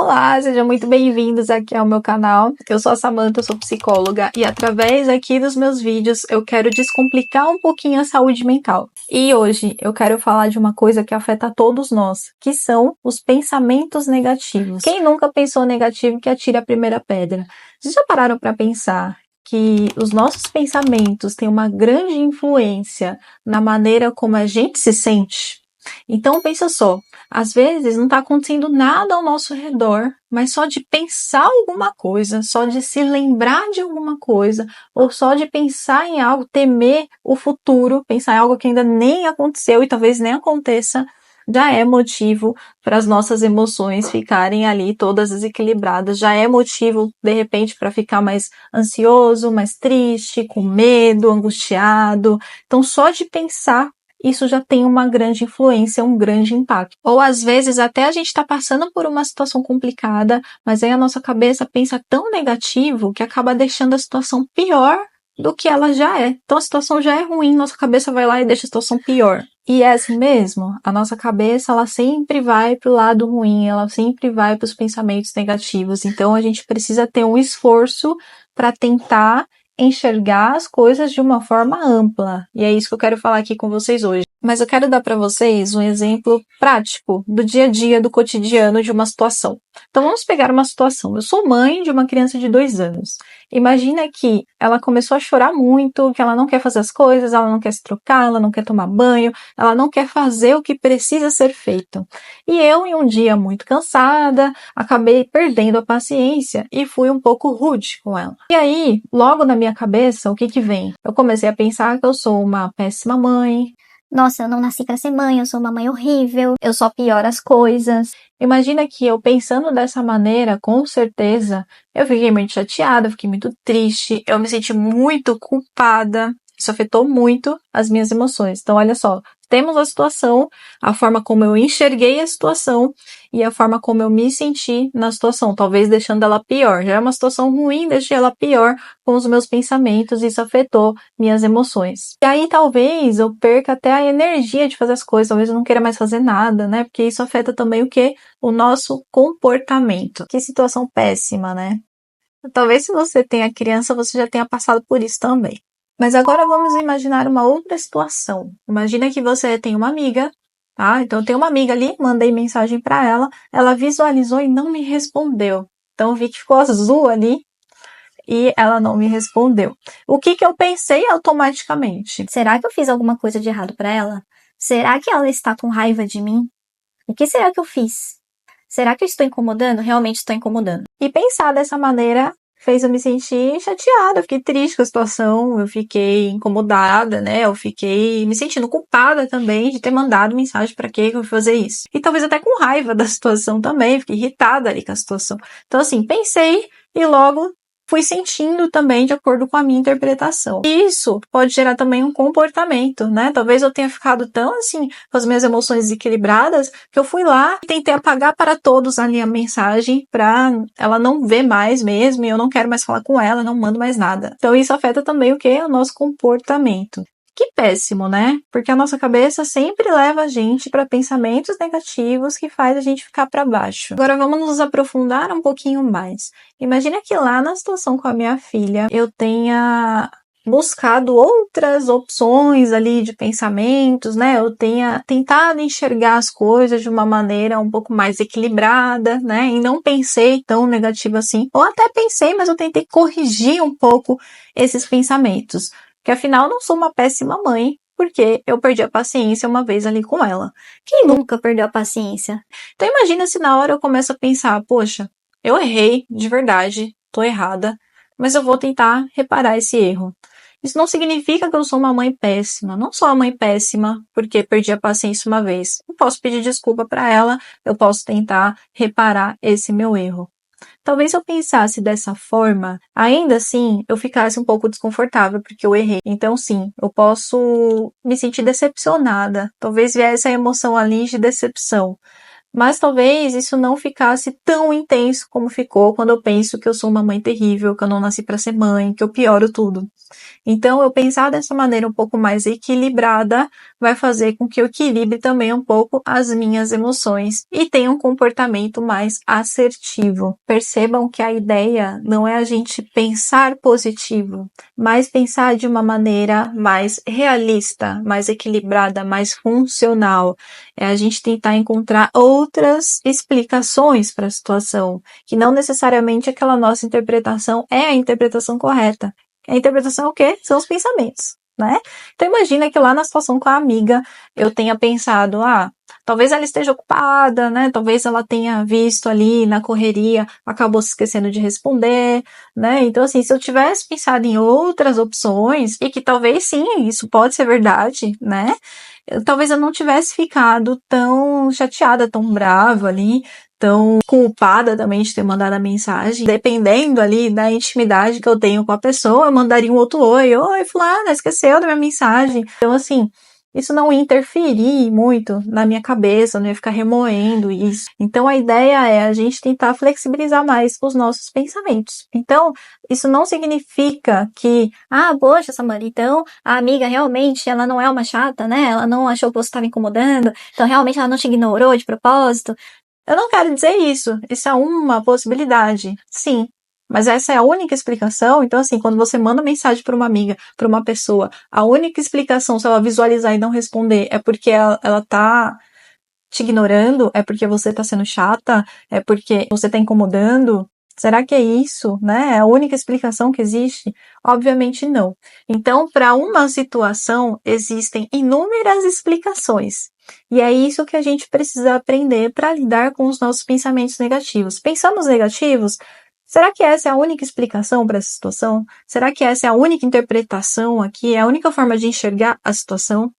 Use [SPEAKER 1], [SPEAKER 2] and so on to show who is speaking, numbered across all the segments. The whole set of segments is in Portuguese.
[SPEAKER 1] Olá, sejam muito bem-vindos aqui ao meu canal. Eu sou a Samantha, eu sou psicóloga e através aqui dos meus vídeos eu quero descomplicar um pouquinho a saúde mental. E hoje eu quero falar de uma coisa que afeta todos nós, que são os pensamentos negativos. Quem nunca pensou negativo que atire a primeira pedra? Vocês já pararam para pensar que os nossos pensamentos têm uma grande influência na maneira como a gente se sente? Então pensa só, às vezes não está acontecendo nada ao nosso redor, mas só de pensar alguma coisa, só de se lembrar de alguma coisa, ou só de pensar em algo, temer o futuro, pensar em algo que ainda nem aconteceu e talvez nem aconteça, já é motivo para as nossas emoções ficarem ali todas desequilibradas, já é motivo, de repente, para ficar mais ansioso, mais triste, com medo, angustiado. Então, só de pensar isso já tem uma grande influência, um grande impacto. Ou às vezes até a gente está passando por uma situação complicada, mas aí a nossa cabeça pensa tão negativo que acaba deixando a situação pior do que ela já é. Então a situação já é ruim, nossa cabeça vai lá e deixa a situação pior. E é assim mesmo, a nossa cabeça ela sempre vai para o lado ruim, ela sempre vai para os pensamentos negativos. Então a gente precisa ter um esforço para tentar enxergar as coisas de uma forma ampla. E é isso que eu quero falar aqui com vocês hoje. Mas eu quero dar para vocês um exemplo prático do dia a dia, do cotidiano de uma situação. Então vamos pegar uma situação. Eu sou mãe de uma criança de 2 anos. Imagina que ela começou a chorar muito, que ela não quer fazer as coisas, ela não quer se trocar, ela não quer tomar banho, ela não quer fazer o que precisa ser feito. E eu, em um dia muito cansada, acabei perdendo a paciência e fui um pouco rude com ela. E aí, logo na minha cabeça, o que vem? Eu comecei a pensar que eu sou uma péssima mãe.
[SPEAKER 2] Nossa, eu não nasci pra ser mãe, eu sou uma mãe horrível,
[SPEAKER 1] eu só pioro as coisas. Imagina que eu pensando dessa maneira, com certeza, eu fiquei muito chateada, eu fiquei muito triste, eu me senti muito culpada. Isso afetou muito as minhas emoções. Então, olha só, temos a situação, a forma como eu enxerguei a situação e a forma como eu me senti na situação, talvez deixando ela pior. Já é uma situação ruim, deixei ela pior com os meus pensamentos, isso afetou minhas emoções. E aí, talvez eu perca até a energia de fazer as coisas, talvez eu não queira mais fazer nada, né? Porque isso afeta também o quê? O nosso comportamento. Que situação péssima, né? Talvez se você tenha criança, você já tenha passado por isso também. Mas agora vamos imaginar uma outra situação. Imagina que você tem uma amiga, tá? Então eu tenho uma amiga ali, mandei mensagem para ela visualizou e não me respondeu. Então eu vi que ficou azul ali e ela não me respondeu. O que eu pensei automaticamente?
[SPEAKER 2] Será que eu fiz alguma coisa de errado pra ela? Será que ela está com raiva de mim? O que será que eu fiz? Será que eu estou incomodando? Realmente estou incomodando.
[SPEAKER 1] E pensar dessa maneira fez eu me sentir chateada, eu fiquei triste com a situação, eu fiquei incomodada, né? Eu fiquei me sentindo culpada também de ter mandado mensagem para que eu fui fazer isso. E talvez até com raiva da situação também, fiquei irritada ali com a situação. Então assim, pensei e logo fui sentindo também de acordo com a minha interpretação. E isso pode gerar também um comportamento, né? Talvez eu tenha ficado tão assim, com as minhas emoções desequilibradas, que eu fui lá e tentei apagar para todos ali a mensagem para ela não ver mais mesmo, e eu não quero mais falar com ela, não mando mais nada. Então isso afeta também o quê? O nosso comportamento. Que péssimo, né? Porque a nossa cabeça sempre leva a gente para pensamentos negativos que faz a gente ficar para baixo. Agora vamos nos aprofundar um pouquinho mais. Imagina que lá na situação com a minha filha, eu tenha buscado outras opções ali de pensamentos, né? Eu tenha tentado enxergar as coisas de uma maneira um pouco mais equilibrada, né? E não pensei tão negativo assim. Ou até pensei, mas eu tentei corrigir um pouco esses pensamentos. Que afinal não sou uma péssima mãe, porque eu perdi a paciência uma vez ali com ela.
[SPEAKER 2] Quem nunca perdeu a paciência?
[SPEAKER 1] Então imagina se na hora eu começo a pensar, poxa, eu errei, de verdade, tô errada, mas eu vou tentar reparar esse erro. Isso não significa que eu sou uma mãe péssima. Não sou uma mãe péssima porque perdi a paciência uma vez. Eu posso pedir desculpa para ela, eu posso tentar reparar esse meu erro. Talvez se eu pensasse dessa forma, ainda assim eu ficasse um pouco desconfortável porque eu errei. Então sim, eu posso me sentir decepcionada. Talvez viesse a emoção ali de decepção. Mas talvez isso não ficasse tão intenso como ficou quando eu penso que eu sou uma mãe terrível, que eu não nasci para ser mãe, que eu pioro tudo. Então, eu pensar dessa maneira um pouco mais equilibrada vai fazer com que eu equilibre também um pouco as minhas emoções e tenha um comportamento mais assertivo. Percebam que a ideia não é a gente pensar positivo, mas pensar de uma maneira mais realista, mais equilibrada, mais funcional. É a gente tentar encontrar outras explicações para a situação, que não necessariamente aquela nossa interpretação é a interpretação correta. A interpretação é o quê? São os pensamentos, né? Então imagina que lá na situação com a amiga eu tenha pensado, talvez ela esteja ocupada, né? Talvez ela tenha visto ali na correria, acabou se esquecendo de responder, né? Então assim, se eu tivesse pensado em outras opções, e que talvez sim, isso pode ser verdade, né? Talvez eu não tivesse ficado tão chateada, tão brava ali, tão culpada também de ter mandado a mensagem. Dependendo ali da intimidade que eu tenho com a pessoa, eu mandaria um outro oi, fulana, esqueceu da minha mensagem. Então, assim, isso não ia interferir muito na minha cabeça, eu não ia ficar remoendo isso. Então, a ideia é a gente tentar flexibilizar mais os nossos pensamentos. Então, isso não significa que,
[SPEAKER 2] poxa, Samara, então a amiga realmente, ela não é uma chata, né? Ela não achou que você estava incomodando, então realmente ela não te ignorou de propósito.
[SPEAKER 1] eu não quero dizer isso. Isso é uma possibilidade. Sim. Mas essa é a única explicação. Então, assim, quando você manda mensagem para uma amiga, para uma pessoa, a única explicação, se ela visualizar e não responder, é porque ela tá te ignorando? É porque você tá sendo chata? É porque você tá incomodando? Será que é isso, né? É a única explicação que existe? Obviamente não. Então, para uma situação, existem inúmeras explicações. E é isso que a gente precisa aprender para lidar com os nossos pensamentos negativos. Pensamos negativos? Será que essa é a única explicação para essa situação? Será que essa é a única interpretação aqui? É a única forma de enxergar a situação?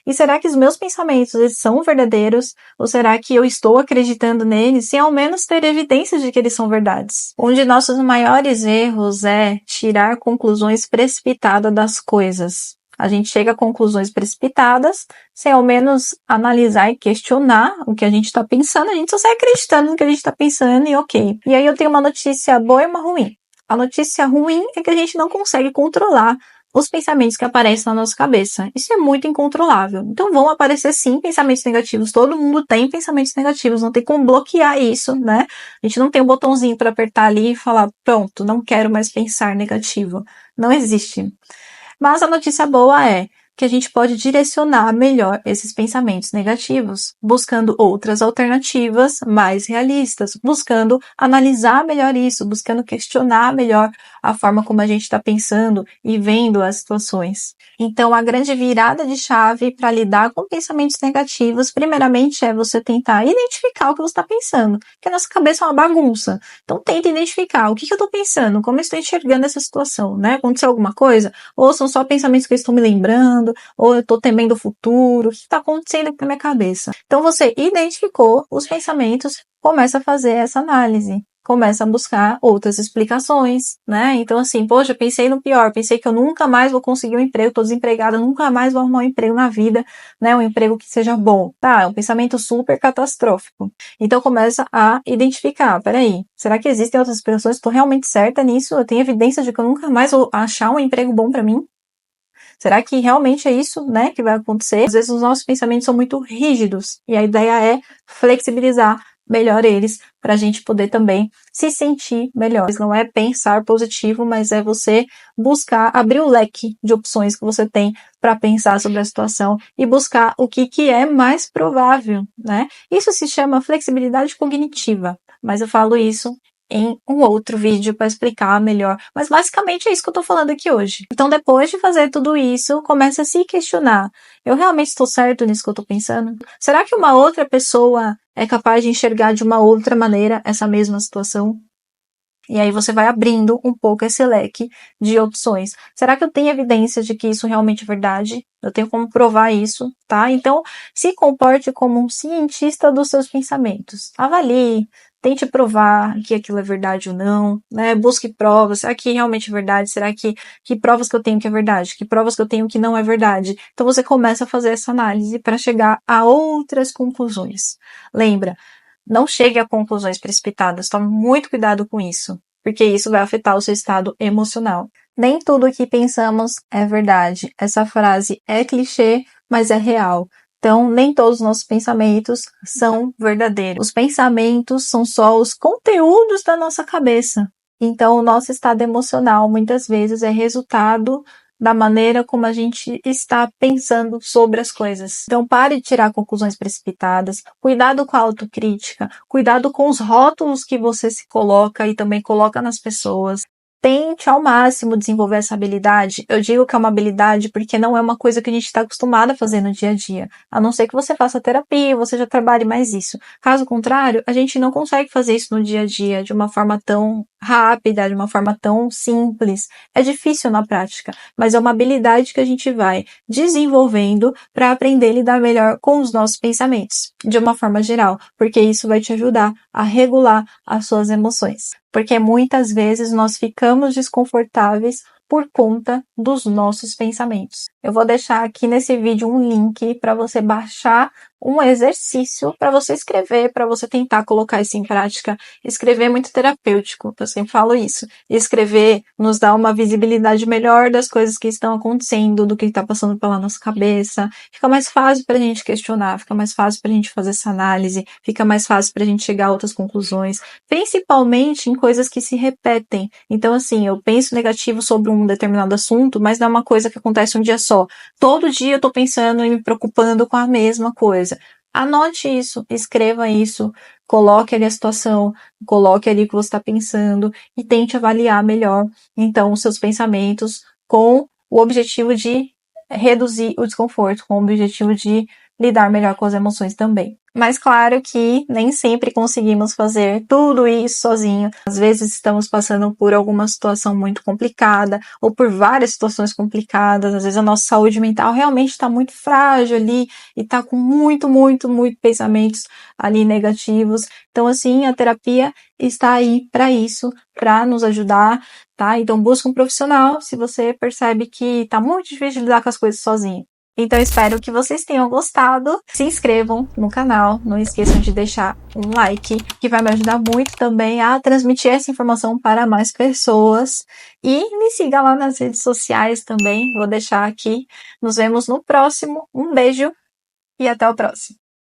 [SPEAKER 1] E será que os meus pensamentos eles são verdadeiros? Ou será que eu estou acreditando neles sem ao menos ter evidências de que eles são verdades? Um de nossos maiores erros é tirar conclusões precipitadas das coisas. A gente chega a conclusões precipitadas sem ao menos analisar e questionar o que a gente está pensando. A gente só sai acreditando no que a gente está pensando e ok. E aí eu tenho uma notícia boa e uma ruim. A notícia ruim é que a gente não consegue controlar os pensamentos que aparecem na nossa cabeça. Isso é muito incontrolável. Então vão aparecer sim pensamentos negativos. Todo mundo tem pensamentos negativos, não tem como bloquear isso, né? A gente não tem um botãozinho para apertar ali e falar, pronto, não quero mais pensar negativo. Não existe. Mas a notícia boa é que a gente pode direcionar melhor esses pensamentos negativos, buscando outras alternativas mais realistas, buscando analisar melhor isso, buscando questionar melhor a forma como a gente está pensando e vendo as situações. Então, a grande virada de chave para lidar com pensamentos negativos, primeiramente, é você tentar identificar o que você está pensando, porque a nossa cabeça é uma bagunça. Então, tenta identificar o que eu estou pensando, como eu estou enxergando essa situação, né? Aconteceu alguma coisa? Ou são só pensamentos que eu estou me lembrando, ou eu estou temendo o futuro, o que está acontecendo aqui na minha cabeça? Então, você identificou os pensamentos, começa a fazer essa análise. Começa a buscar outras explicações, né? Então, assim, poxa, pensei no pior, pensei que eu nunca mais vou conseguir um emprego, tô desempregada, nunca mais vou arrumar um emprego na vida, né? Um emprego que seja bom. Tá, é um pensamento super catastrófico. Então, começa a identificar, peraí, será que existem outras explicações? Estou realmente certa nisso? Eu tenho evidência de que eu nunca mais vou achar um emprego bom para mim? Será que realmente é isso, né, que vai acontecer? Às vezes os nossos pensamentos são muito rígidos e a ideia é flexibilizar melhor eles para a gente poder também se sentir melhor. Não é pensar positivo, mas é você buscar abrir o leque de opções que você tem para pensar sobre a situação e buscar o que é mais provável, né? Isso se chama flexibilidade cognitiva, mas eu falo isso em um outro vídeo para explicar melhor. Mas basicamente é isso que eu tô falando aqui hoje. Então, depois de fazer tudo isso, começa a se questionar. Eu realmente estou certo nisso que eu tô pensando? Será que uma outra pessoa é capaz de enxergar de uma outra maneira essa mesma situação? E aí você vai abrindo um pouco esse leque de opções. Será que eu tenho evidência de que isso realmente é verdade? Eu tenho como provar isso, tá? Então, se comporte como um cientista dos seus pensamentos. Avalie, tente provar que aquilo é verdade ou não, né? Busque provas. Será que realmente é verdade? Será que provas que eu tenho que é verdade? Que provas que eu tenho que não é verdade? Então você começa a fazer essa análise para chegar a outras conclusões. Lembra, não chegue a conclusões precipitadas. Tome muito cuidado com isso, porque isso vai afetar o seu estado emocional. Nem tudo o que pensamos é verdade. Essa frase é clichê, mas é real. Então, nem todos os nossos pensamentos são verdadeiros. Os pensamentos são só os conteúdos da nossa cabeça. Então, o nosso estado emocional muitas vezes é resultado da maneira como a gente está pensando sobre as coisas. Então, pare de tirar conclusões precipitadas, cuidado com a autocrítica, cuidado com os rótulos que você se coloca e também coloca nas pessoas. Tente ao máximo desenvolver essa habilidade. Eu digo que é uma habilidade porque não é uma coisa que a gente está acostumado a fazer no dia a dia. A não ser que você faça terapia, você já trabalhe mais isso. Caso contrário, a gente não consegue fazer isso no dia a dia de uma forma tão rápida, de uma forma tão simples. É difícil na prática, mas é uma habilidade que a gente vai desenvolvendo para aprender a lidar melhor com os nossos pensamentos, de uma forma geral, porque isso vai te ajudar a regular as suas emoções. Porque muitas vezes nós ficamos desconfortáveis por conta dos nossos pensamentos. Eu vou deixar aqui nesse vídeo um link para você baixar um exercício para você escrever, para você tentar colocar isso em prática. Escrever é muito terapêutico, eu sempre falo isso. Escrever nos dá uma visibilidade melhor das coisas que estão acontecendo, do que está passando pela nossa cabeça. Fica mais fácil para a gente questionar, fica mais fácil para a gente fazer essa análise, fica mais fácil para a gente chegar a outras conclusões, principalmente em coisas que se repetem. Então, assim, eu penso negativo sobre um determinado assunto, mas não é uma coisa que acontece um dia só. Todo dia eu tô pensando e me preocupando com a mesma coisa. Anote isso, escreva isso, coloque ali a situação, coloque ali o que você está pensando e tente avaliar melhor, então, os seus pensamentos com o objetivo de reduzir o desconforto, com o objetivo de lidar melhor com as emoções também. Mas claro que nem sempre conseguimos fazer tudo isso sozinho. Às vezes estamos passando por alguma situação muito complicada ou por várias situações complicadas. Às vezes a nossa saúde mental realmente está muito frágil ali e está com muito pensamentos ali negativos. Então, assim, a terapia está aí para isso, para nos ajudar, tá? Então, busca um profissional se você percebe que está muito difícil de lidar com as coisas sozinho. Então, espero que vocês tenham gostado. Se inscrevam no canal. Não esqueçam de deixar um like, que vai me ajudar muito também a transmitir essa informação para mais pessoas. E me siga lá nas redes sociais também. Vou deixar aqui. Nos vemos no próximo. Um beijo e até o próximo.